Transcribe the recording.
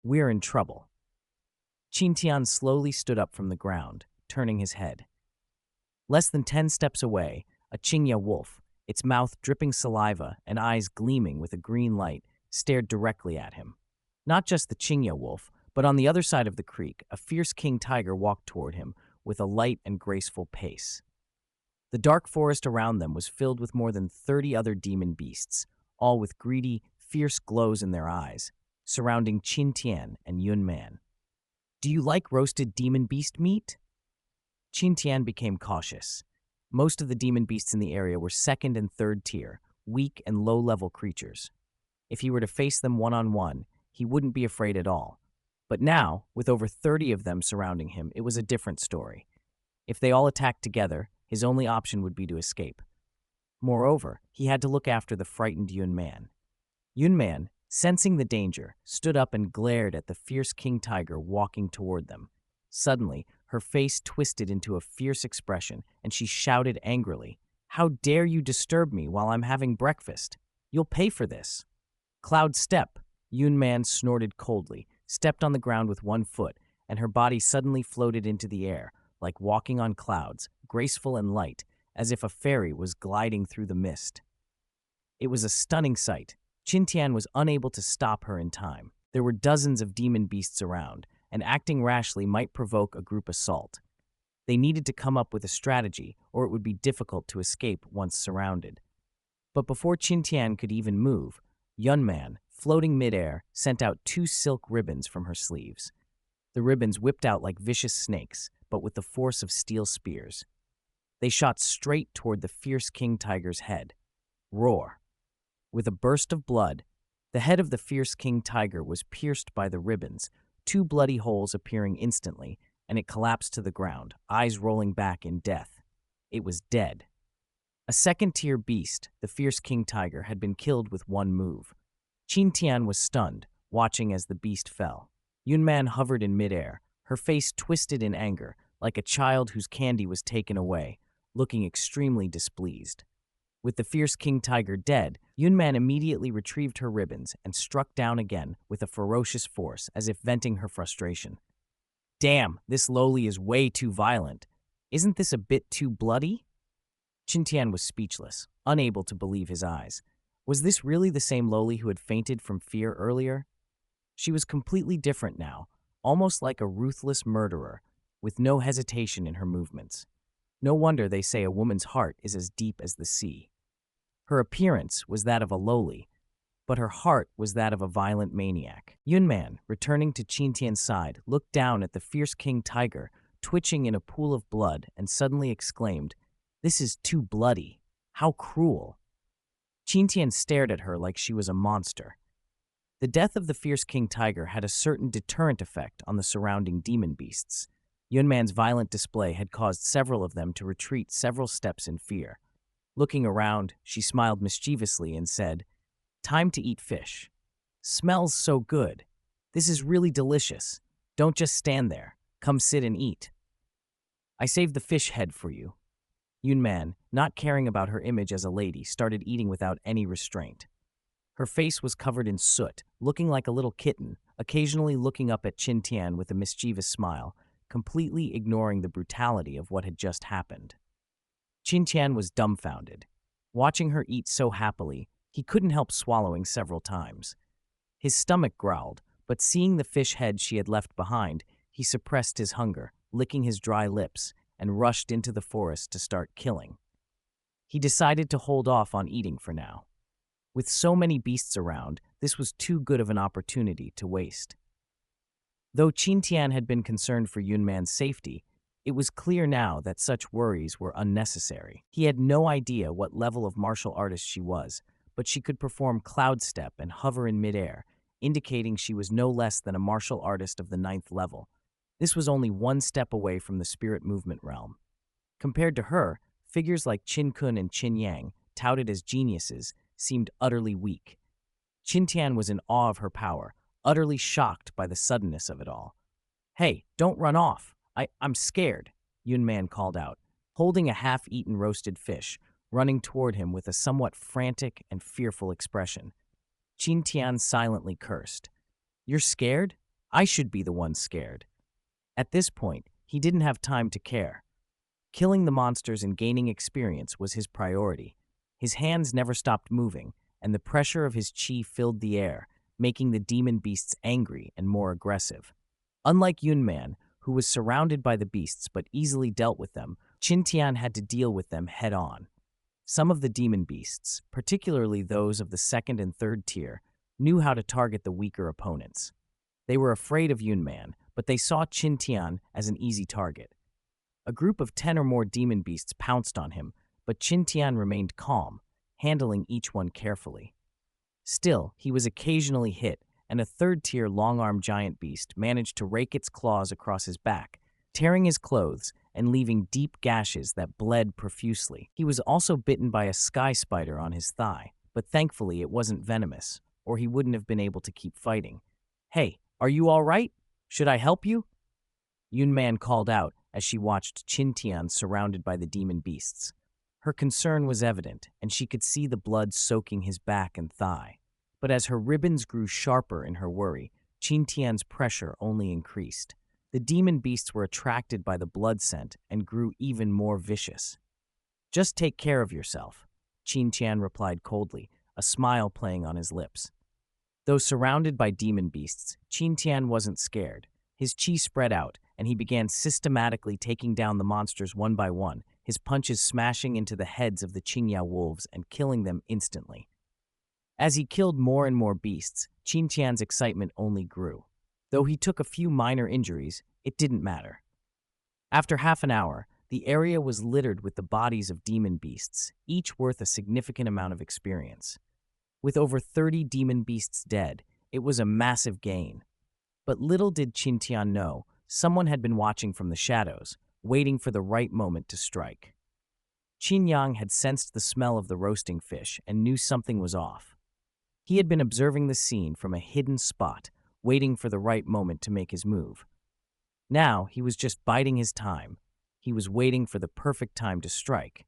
We're in trouble. Qintian slowly stood up from the ground, turning his head. Less than 10 steps away, a Qingya wolf, its mouth dripping saliva and eyes gleaming with a green light, stared directly at him. Not just the Qingya wolf, but on the other side of the creek, a fierce king tiger walked toward him with a light and graceful pace. The dark forest around them was filled with more than 30 other demon beasts, all with greedy, fierce glows in their eyes, surrounding Qin Tian and Yun Man. "Do you like roasted demon beast meat?" Qin Tian became cautious. Most of the demon beasts in the area were second and third tier, weak and low-level creatures. If he were to face them one-on-one, he wouldn't be afraid at all. But now, with over 30 of them surrounding him, it was a different story. If they all attacked together, his only option would be to escape. Moreover, he had to look after the frightened Yun Man. Yun Man, sensing the danger, stood up and glared at the fierce king tiger walking toward them. Suddenly, her face twisted into a fierce expression, and she shouted angrily, "How dare you disturb me while I'm having breakfast? You'll pay for this." "Cloud step," Yun Man snorted coldly, stepped on the ground with one foot, and her body suddenly floated into the air, like walking on clouds, graceful and light, as if a fairy was gliding through the mist. It was a stunning sight. Qin Tian was unable to stop her in time. There were dozens of demon beasts around, and acting rashly might provoke a group assault. They needed to come up with a strategy, or it would be difficult to escape once surrounded. But before Qin Tian could even move, Yun Man, floating midair, sent out 2 silk ribbons from her sleeves. The ribbons whipped out like vicious snakes, but with the force of steel spears. They shot straight toward the fierce king tiger's head. Roar! With a burst of blood, the head of the fierce king tiger was pierced by the ribbons, 2 bloody holes appearing instantly, and it collapsed to the ground, eyes rolling back in death. It was dead. A second-tier beast, the fierce king tiger, had been killed with one move. Qin Tian was stunned, watching as the beast fell. Yun Man hovered in midair, her face twisted in anger, like a child whose candy was taken away, looking extremely displeased. With the fierce king tiger dead, Yun Man immediately retrieved her ribbons and struck down again with a ferocious force, as if venting her frustration. "Damn, this Loli is way too violent. Isn't this a bit too bloody?" Qin Tian was speechless, unable to believe his eyes. Was this really the same Loli who had fainted from fear earlier? She was completely different now, almost like a ruthless murderer, with no hesitation in her movements. No wonder they say a woman's heart is as deep as the sea. Her appearance was that of a Loli, but her heart was that of a violent maniac. Yun Man, returning to Qin Tian's side, looked down at the fierce king tiger, twitching in a pool of blood, and suddenly exclaimed, "This is too bloody. How cruel." Qin Tian stared at her like she was a monster. The death of the fierce king tiger had a certain deterrent effect on the surrounding demon beasts. Yun Man's violent display had caused several of them to retreat several steps in fear. Looking around, she smiled mischievously and said, "Time to eat fish. Smells so good. This is really delicious. Don't just stand there. Come sit and eat. I saved the fish head for you." Yun Man, not caring about her image as a lady, started eating without any restraint. Her face was covered in soot, looking like a little kitten, occasionally looking up at Qin Tian with a mischievous smile, completely ignoring the brutality of what had just happened. Qin Tian was dumbfounded. Watching her eat so happily, he couldn't help swallowing several times. His stomach growled, but seeing the fish head she had left behind, he suppressed his hunger, licking his dry lips, and rushed into the forest to start killing. He decided to hold off on eating for now. With so many beasts around, this was too good of an opportunity to waste. Though Qin Tian had been concerned for Yun Man's safety, it was clear now that such worries were unnecessary. He had no idea what level of martial artist she was, but she could perform cloud step and hover in midair, indicating she was no less than a martial artist of the 9th level. This was only one step away from the spirit movement realm. Compared to her, figures like Qin Kun and Qin Yang, touted as geniuses, seemed utterly weak. Qin Tian was in awe of her power, utterly shocked by the suddenness of it all. "Hey, don't run off. I'm scared," Yun Man called out, holding a half-eaten roasted fish, running toward him with a somewhat frantic and fearful expression. Qin Tian silently cursed. "You're scared? I should be the one scared. At this point, he didn't have time to care. Killing the monsters and gaining experience was his priority. His hands never stopped moving, and the pressure of his chi filled the air, making the demon beasts angry and more aggressive. Unlike Yunman, who was surrounded by the beasts but easily dealt with them, Qintian had to deal with them head-on. Some of the demon beasts, particularly those of the second and third tier, knew how to target the weaker opponents. They were afraid of Yunman, but they saw Qintian as an easy target. A group of 10 or more demon beasts pounced on him, but Qintian remained calm, handling each one carefully. Still, he was occasionally hit, and a third-tier long-armed giant beast managed to rake its claws across his back, tearing his clothes and leaving deep gashes that bled profusely. He was also bitten by a sky spider on his thigh, but thankfully it wasn't venomous, or he wouldn't have been able to keep fighting. "Hey, are you all right? Should I help you?" Yunman called out as she watched Qintian surrounded by the demon beasts. Her concern was evident, and she could see the blood soaking his back and thigh. But as her ribbons grew sharper in her worry, Qintian's pressure only increased. The demon beasts were attracted by the blood scent and grew even more vicious. "Just take care of yourself," Qintian replied coldly, a smile playing on his lips. Though surrounded by demon beasts, Qintian wasn't scared. His chi spread out, and he began systematically taking down the monsters one by one, his punches smashing into the heads of the Qingya wolves and killing them instantly. As he killed more and more beasts, Qintian's excitement only grew. Though he took a few minor injuries, it didn't matter. After half an hour, the area was littered with the bodies of demon beasts, each worth a significant amount of experience. With over 30 demon beasts dead, it was a massive gain. But little did Qintian know, someone had been watching from the shadows, waiting for the right moment to strike. Qin had sensed the smell of the roasting fish and knew something was off. He had been observing the scene from a hidden spot, waiting for the right moment to make his move. Now, he was just biding his time. He was waiting for the perfect time to strike.